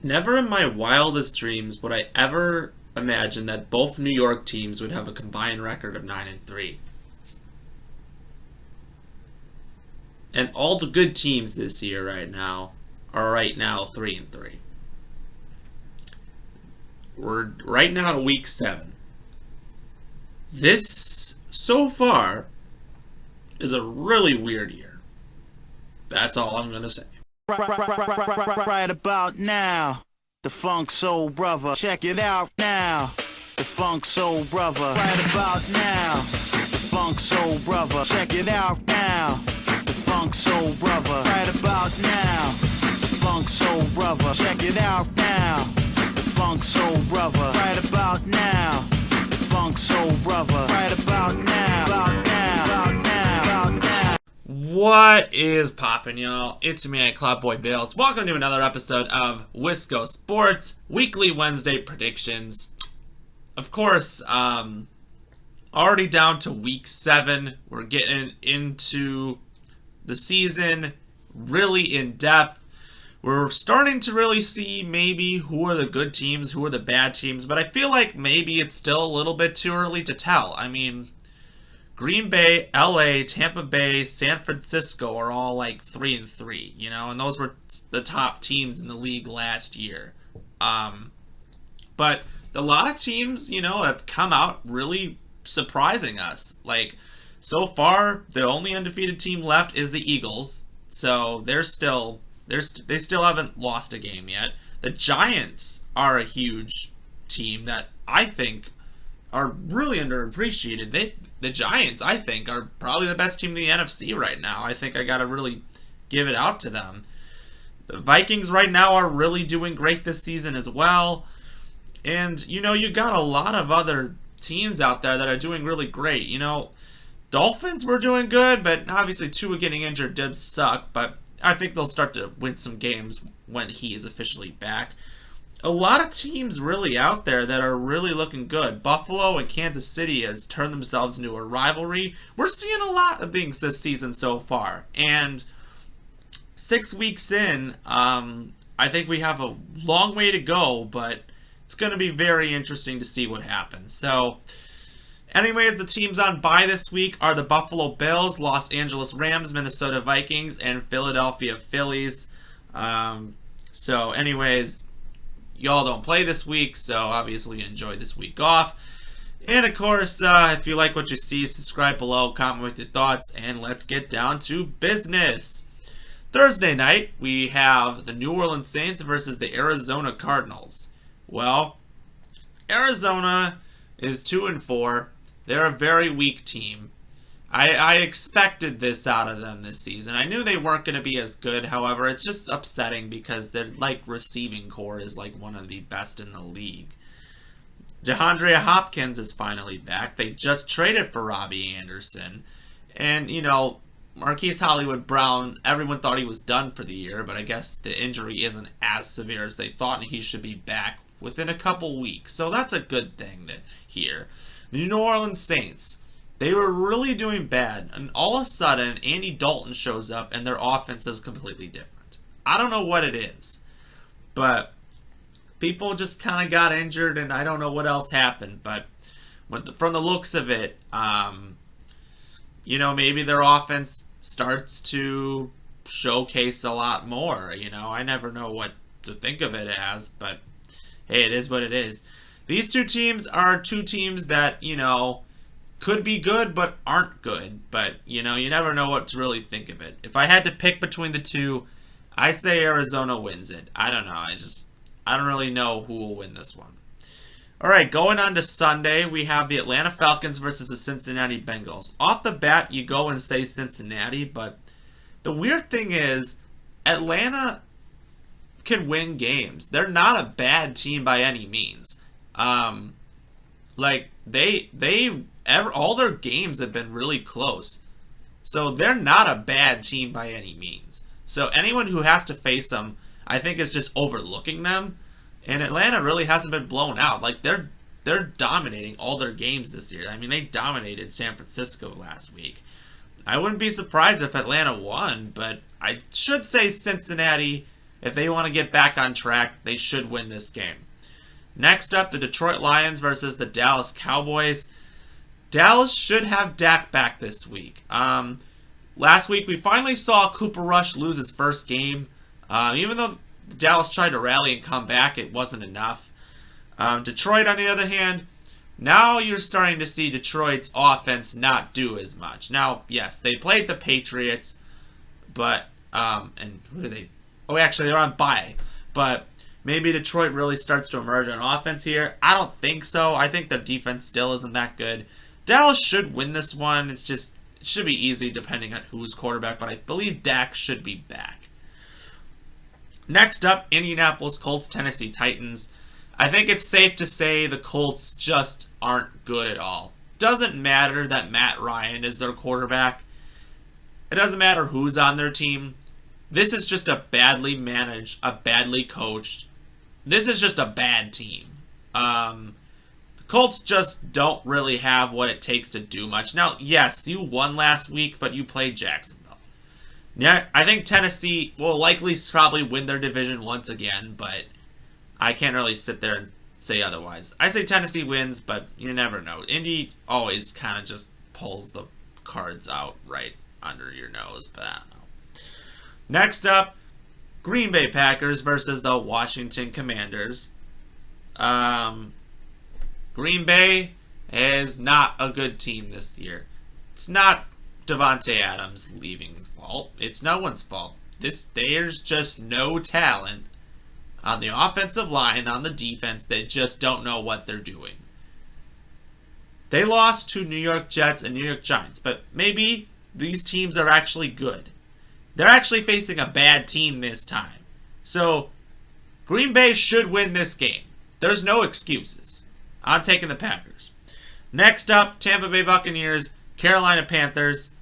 Never in my wildest dreams would I ever imagine that both New York teams would have a combined record of 9-3. And all the good teams this year are right now 3-3. We're right now to week 7. This so far is a really weird year. That's all I'm going to say. Right about now, the Funk Soul Brother. Check it out now, the Funk Soul Brother. Right about now, the Funk Soul Brother. Check it out now, the Funk Soul Brother. Right about now, the Funk Soul Brother. Check it out now, the Funk Soul Brother. Right about now, the Funk Soul Brother. Right about now, about now, about now, about now. What is poppin', y'all? It's me, Cloudboy Bales. Welcome to another episode of Wisco Sports Weekly Wednesday Predictions. Of course, already down to week 7. We're getting into the season really in depth. We're starting to really see maybe who are the good teams, who are the bad teams, but I feel like maybe it's still a little bit too early to tell. I mean, Green Bay, LA, Tampa Bay, San Francisco are all like 3-3, you know, and those were the top teams in the league last year. But a lot of teams, you know, have come out really surprising us. Like, so far, the only undefeated team left is the Eagles, so they still haven't lost a game yet. The Giants are a huge team that I think are really underappreciated. The Giants, I think, are probably the best team in the NFC right now. I think I gotta really give it out to them. The Vikings right now are really doing great this season as well. And, you know, you got a lot of other teams out there that are doing really great. You know, Dolphins were doing good, but obviously Tua getting injured did suck. But I think they'll start to win some games when he is officially back. A lot of teams really out there that are really looking good. Buffalo and Kansas City has turned themselves into a rivalry. We're seeing a lot of things this season so far. And 6 weeks in, I think we have a long way to go, but it's going to be very interesting to see what happens. So, anyways, the teams on bye this week are the Buffalo Bills, Los Angeles Rams, Minnesota Vikings, and Philadelphia Phillies. So, anyways, y'all don't play this week, so obviously enjoy this week off. And of course, if you like what you see, subscribe below, comment with your thoughts, and let's get down to business. Thursday night, we have the New Orleans Saints versus the Arizona Cardinals. Well, Arizona is 2-4. They're a very weak team. I expected this out of them this season. I knew they weren't going to be as good. However, it's just upsetting because their receiving core is like one of the best in the league. DeAndre Hopkins is finally back. They just traded for Robbie Anderson. And, you know, Marquise Hollywood-Brown, everyone thought he was done for the year, but I guess the injury isn't as severe as they thought, and he should be back within a couple weeks. So that's a good thing to hear. The New Orleans Saints, they were really doing bad, and all of a sudden, Andy Dalton shows up, and their offense is completely different. I don't know what it is, but people just kind of got injured, and I don't know what else happened, but from the looks of it, you know, maybe their offense starts to showcase a lot more. You know, I never know what to think of it as, but hey, it is what it is. These two teams are two teams that, you know, could be good but aren't good. But, you know, you never know what to really think of it. If I had to pick between the two, I say Arizona wins it. I don't know. I don't really know who will win this one. All right, going on to Sunday, we have the Atlanta Falcons versus the Cincinnati Bengals. Off the bat, you go and say Cincinnati, but the weird thing is Atlanta can win games. They're not a bad team by any means. Like all their games have been really close. So they're not a bad team by any means. So anyone who has to face them, I think, is just overlooking them. And Atlanta really hasn't been blown out. Like, they're dominating all their games this year. I mean, they dominated San Francisco last week. I wouldn't be surprised if Atlanta won, but I should say Cincinnati if they want to get back on track, they should win this game. Next up, the Detroit Lions versus the Dallas Cowboys. Dallas should have Dak back this week. Last week, we finally saw Cooper Rush lose his first game. Even though Dallas tried to rally and come back, it wasn't enough. Detroit, on the other hand, now you're starting to see Detroit's offense not do as much. Now, yes, they played the Patriots, but, and who do they? Oh, actually, they're on bye. But maybe Detroit really starts to emerge on offense here. I don't think so. I think their defense still isn't that good. Dallas should win this one. It should be easy depending on who's quarterback, but I believe Dak should be back. Next up, Indianapolis Colts, Tennessee Titans. I think it's safe to say the Colts just aren't good at all. Doesn't matter that Matt Ryan is their quarterback. It doesn't matter who's on their team. This is just a badly managed, a badly coached. This is just a bad team. The Colts just don't really have what it takes to do much. Now, yes, you won last week, but you played Jacksonville. Yeah, I think Tennessee will likely probably win their division once again, but I can't really sit there and say otherwise. I say Tennessee wins, but you never know. Indy always kind of just pulls the cards out right under your nose, but I don't know. Next up, Green Bay Packers versus the Washington Commanders. Green Bay is not a good team this year. It's not Devontae Adams leaving fault. It's no one's fault. There's just no talent on the offensive line, on the defense. They just don't know what they're doing. They lost to New York Jets and New York Giants, but maybe these teams are actually good. They're actually facing a bad team this time. So, Green Bay should win this game. There's no excuses. I'm taking the Packers. Next up, Tampa Bay Buccaneers, Carolina Panthers.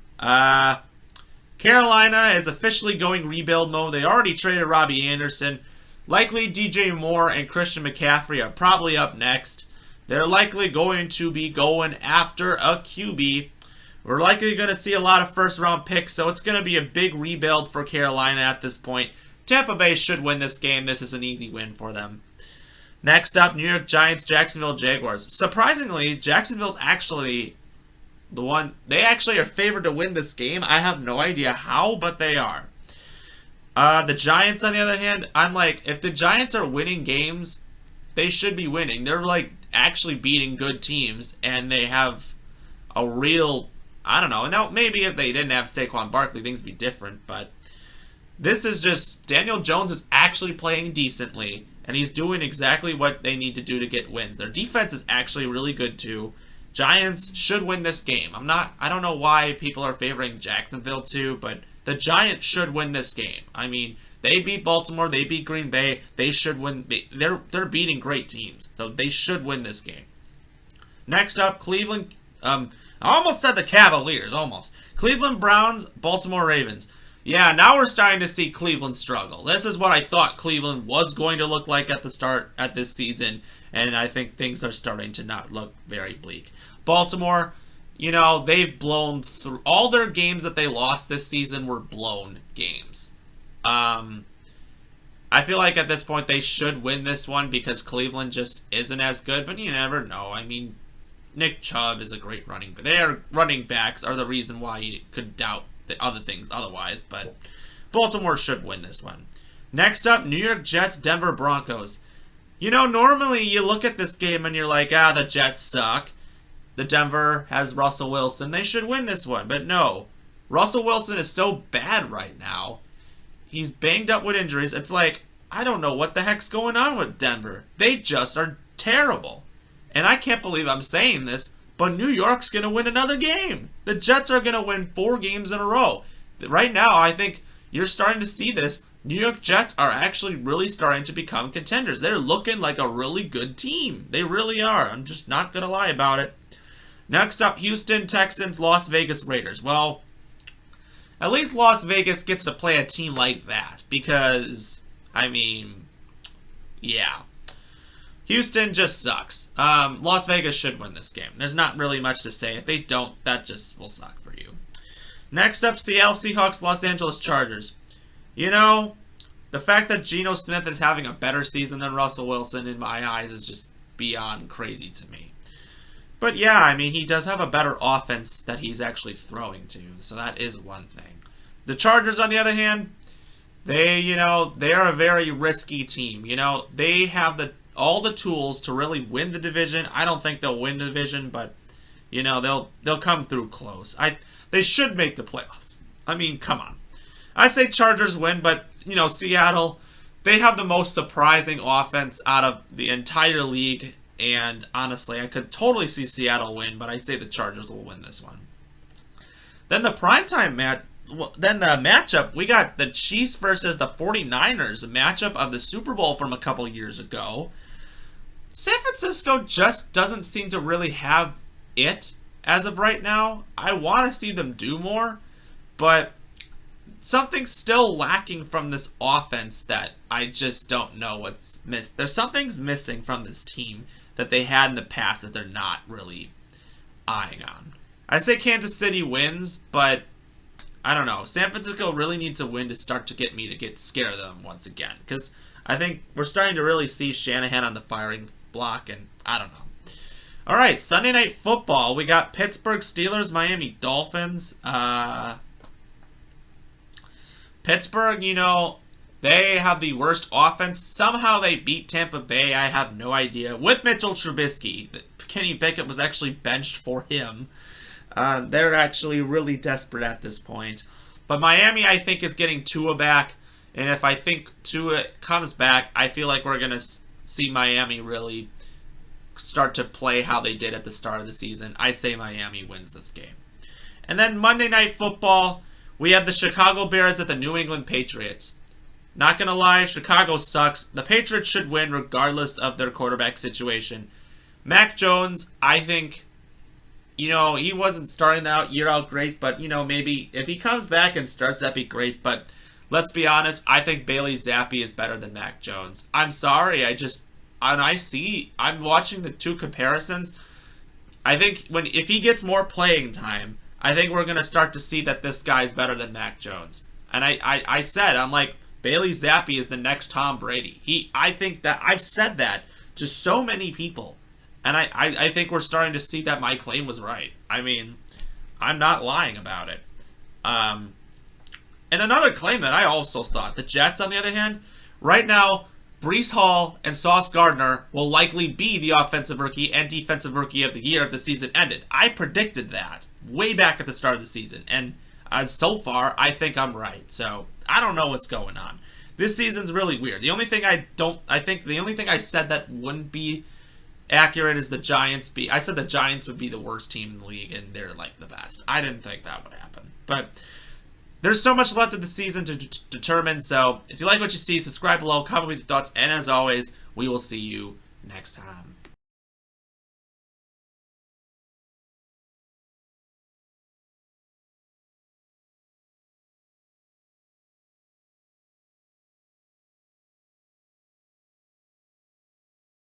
Carolina is officially going rebuild mode. They already traded Robbie Anderson. Likely DJ Moore and Christian McCaffrey are probably up next. They're likely going to be going after a QB. We're likely going to see a lot of first-round picks, so it's going to be a big rebuild for Carolina at this point. Tampa Bay should win this game. This is an easy win for them. Next up, New York Giants, Jacksonville Jaguars. Surprisingly, Jacksonville's actually the one. They actually are favored to win this game. I have no idea how, but they are. The Giants, on the other hand, I'm like, if the Giants are winning games, they should be winning. They're like actually beating good teams, and they have a real, I don't know. Now, maybe if they didn't have Saquon Barkley, things would be different, but this is just, Daniel Jones is actually playing decently, and he's doing exactly what they need to do to get wins. Their defense is actually really good too. Giants should win this game. I don't know why people are favoring Jacksonville too, but the Giants should win this game. I mean, they beat Baltimore, they beat Green Bay, they should win. They're beating great teams, so they should win this game. Next up, Cleveland, I almost said the Cavaliers, almost. Cleveland Browns, Baltimore Ravens. Yeah, now we're starting to see Cleveland struggle. This is what I thought Cleveland was going to look like at the start at this season, and I think things are starting to not look very bleak. Baltimore, they've blown through all their games that they lost this season were blown games. I feel like at this point they should win this one because Cleveland just isn't as good, but you never know. I mean, Nick Chubb is a great running back. Their running backs are the reason why you could doubt the other things otherwise, but Baltimore should win this one. Next up, New York Jets, Denver Broncos. Normally you look at this game and you're like, the Jets suck. The Denver has Russell Wilson. They should win this one, but no. Russell Wilson is so bad right now. He's banged up with injuries. It's like, I don't know what the heck's going on with Denver. They just are terrible. And I can't believe I'm saying this, but New York's going to win another game. The Jets are going to win 4 games in a row. Right now, I think you're starting to see this. New York Jets are actually really starting to become contenders. They're looking like a really good team. They really are. I'm just not going to lie about it. Next up, Houston Texans, Las Vegas Raiders. Well, at least Las Vegas gets to play a team like that because, yeah. Houston just sucks. Las Vegas should win this game. There's not really much to say. If they don't, that just will suck for you. Next up, Seattle Seahawks, Los Angeles Chargers. the fact that Geno Smith is having a better season than Russell Wilson in my eyes is just beyond crazy to me. But yeah, I mean, he does have a better offense that he's actually throwing to, so that is one thing. The Chargers, on the other hand, they are a very risky team. They have all the tools to really win the division. I don't think they'll win the division, but they'll come through close. They should make the playoffs. I mean, come on. I say Chargers win, but Seattle, they have the most surprising offense out of the entire league, and honestly, I could totally see Seattle win, but I say the Chargers will win this one. Then the matchup, we got the Chiefs versus the 49ers, a matchup of the Super Bowl from a couple years ago. San Francisco just doesn't seem to really have it as of right now. I want to see them do more, but something's still lacking from this offense that I just don't know what's missed. There's something's missing from this team that they had in the past that they're not really eyeing on. I say Kansas City wins, but I don't know. San Francisco really needs a win to start to get me to get scared of them once again, because I think we're starting to really see Shanahan on the firing block, and I don't know. All right, Sunday Night Football. We got Pittsburgh Steelers, Miami Dolphins. Pittsburgh, they have the worst offense. Somehow they beat Tampa Bay. I have no idea. With Mitchell Trubisky. Kenny Pickett was actually benched for him. They're actually really desperate at this point. But Miami, I think, is getting Tua back. And if I think Tua comes back, I feel like we're going to see Miami really start to play how they did at the start of the season. I say Miami wins this game. And then Monday Night Football, we have the Chicago Bears at the New England Patriots. Not going to lie, Chicago sucks. The Patriots should win regardless of their quarterback situation. Mac Jones, I think, he wasn't starting the year out great, but, maybe if he comes back and starts, that'd be great. But let's be honest, I think Bailey Zappi is better than Mac Jones. I'm sorry, I'm watching the two comparisons. I think if he gets more playing time, I think we're going to start to see that this guy's better than Mac Jones. And I'm like, Bailey Zappi is the next Tom Brady. I think that I've said that to so many people. And I think we're starting to see that my claim was right. I mean, I'm not lying about it. And another claim that I also thought, the Jets, on the other hand, right now, Breece Hall and Sauce Gardner will likely be the offensive rookie and defensive rookie of the year if the season ended. I predicted that way back at the start of the season. And so far, I think I'm right. So I don't know what's going on. This season's really weird. The only thing I said that wouldn't be accurate is the Giants. I said the Giants would be the worst team in the league, and they're like the best. I didn't think that would happen. But there's so much left of the season to determine. So if you like what you see, subscribe below, comment with your thoughts, and as always, we will see you next time.